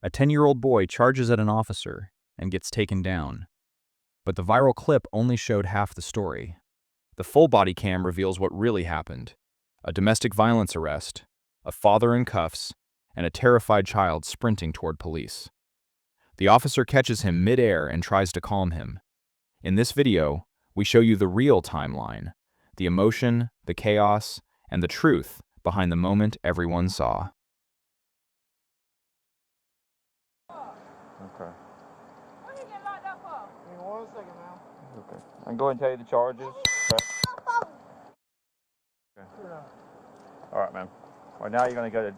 A 10-year-old boy charges at an officer and gets taken down. But the viral clip only showed half the story. The full body cam reveals what really happened. A domestic violence arrest, a father in cuffs, and a terrified child sprinting toward police. The officer catches him mid-air and tries to calm him. In this video, we show you the real timeline, the emotion, the chaos, and the truth behind the moment everyone saw. Okay. What you get locked up for? Give me 1 second, man. Okay. I can go ahead and tell you the charges. Okay. All right, man. Right now you're gonna jail.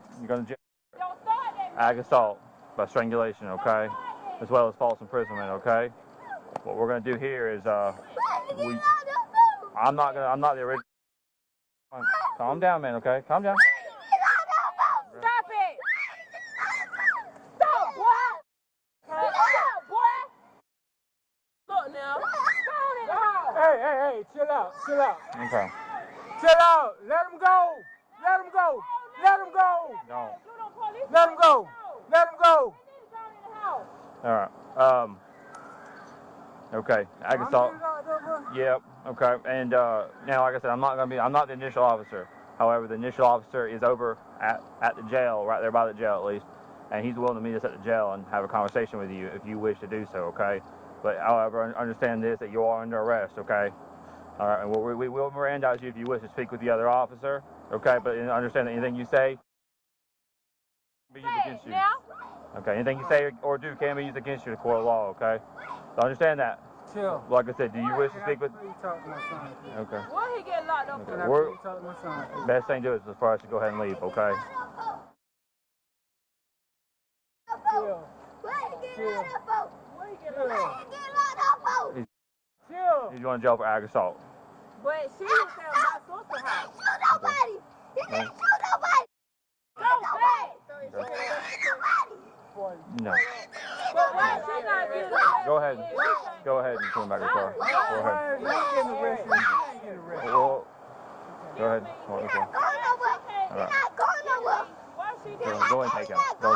Don't start that. Ag assault by strangulation, okay, as well as false imprisonment, okay. What we're gonna do here is I'm not the original. Calm down, man. Okay, calm down. Stop it. Stop, boy. Stop, boy. Look now. Hey, chill out. Okay. Chill out. Let him go. Let him go. No. Let him go. All right. Okay. Ag assault. Yep. Okay. And now, like I said, I'm not the initial officer. However, the initial officer is over at the jail, right there by the jail at least, and he's willing to meet us at the jail and have a conversation with you if you wish to do so. Okay. But however, understand this, that you are under arrest. Okay. All right. And we will Mirandize you if you wish to speak with the other officer. Okay. But understand that anything you say can be used against you. Okay. Anything you say or do can be used against you in the court of law. Okay. So understand that. Chill. Like I said, do you wish to speak with? Talk to my son. Okay. Why he get locked up Okay. for? Talk to my son. Best thing to do is for us to go ahead and leave. Okay. Chill. He's going to jail for ag assault. But she was at my sister's house. Go back. No. But why she not getting arrested? Go ahead. Go ahead and put him back in the car. Go ahead. Well, go ahead. Walk this way. All right. Why she Go ahead and take him. Go.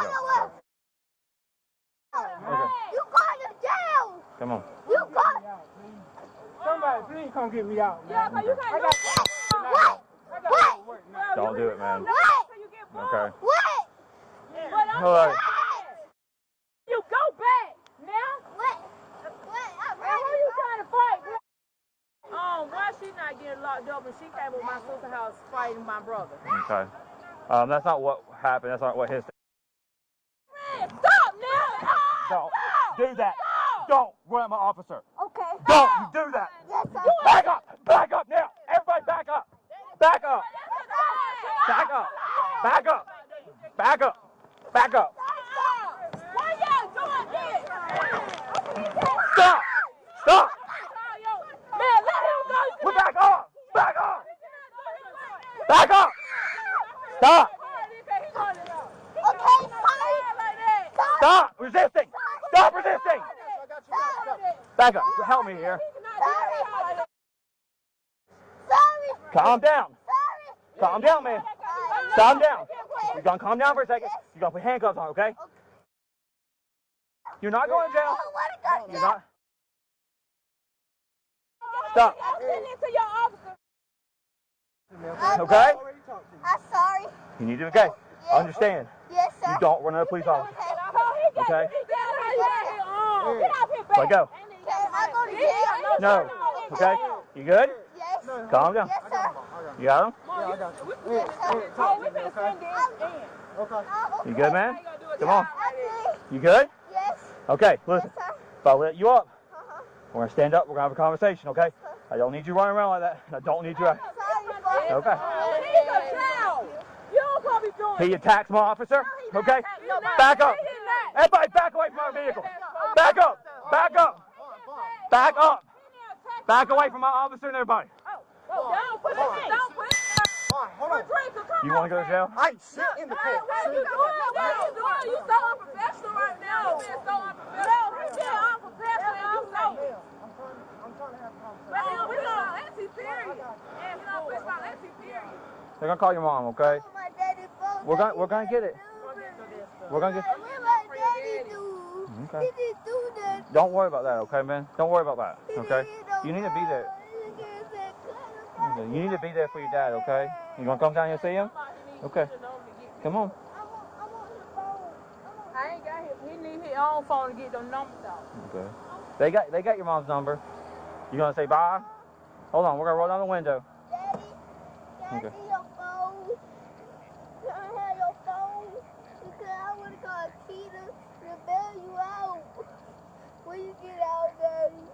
Okay. You going to jail! Come on. You going? Somebody, please come get me out, Yeah, man. but you can't What? Don't do it, man. What? Okay. What? But I'm All right. you go back now. What? Who are you trying to fight? Why she not getting locked up and she came to my sister's house fighting my brother? Okay. That's not what happened. That's not what his. Stop now! Don't do that. Don't run my officer. Okay. Don't you do that. Yes, sir. Back up. Back up now. Everybody back up. Back up. Back up. Back up. Back up. Back up. Why y'all doing this? Stop. Stop. Man, let him go. We're back up. Back up. Back up. Stop. Okay, sorry. Stop resisting. Stop resisting. Back up. Help me here. Sorry. Calm down. Sorry. Calm down, man. Calm down. You're going to calm down for a second. You're going to put handcuffs on, okay? You're not going to jail. You're not. Stop. Okay? I'm sorry. You need to, okay? Understand. Yes, sir. You don't run a police officer. Okay? Let go. Can I go to jail? No. Okay? You good? Yes. Calm down. Yes, sir. You got him? Yes, sir. You good, man? Come on. Okay. You good? Yes. Okay, listen. Yes, sir. If I let you up, Uh-huh. we're going to stand up. We're going to have a conversation, okay? I don't need you running around like that. I don't need you. Sorry, sir. Okay. He's a child. You don't probably doing He attacked my officer, okay? Back up. Everybody back away from our vehicle. Back up. Back up. Back up. Back away from my officer and everybody. Don't put it in. Don't put it in. You want to go to jail? I ain't shit in the Hey, what are you doing? What are you doing? You so unprofessional right now. You're so unprofessional. No, he's being unprofessional. You know. I'm trying to have a conversation. But we don't auntie period. And we don't push my auntie period. They're going to call your mom, okay? My daddy phone. We're gonna get it. We're gonna get. Where my daddy Okay. He didn't do that. Don't worry about that, okay, man? Don't worry about that, okay? You need to be there. Okay, you need to be there for your dad, okay? You gonna come down here and see him? Okay. Come on. I ain't got him. He need his own phone to get them numbers out. Okay. They got your mom's number. You gonna say bye? Hold on, we're gonna roll down the window. Daddy, can Okay. I see your phone? Can I have your phone? Because I want to call Keita to bail you out. When you get out, Daddy.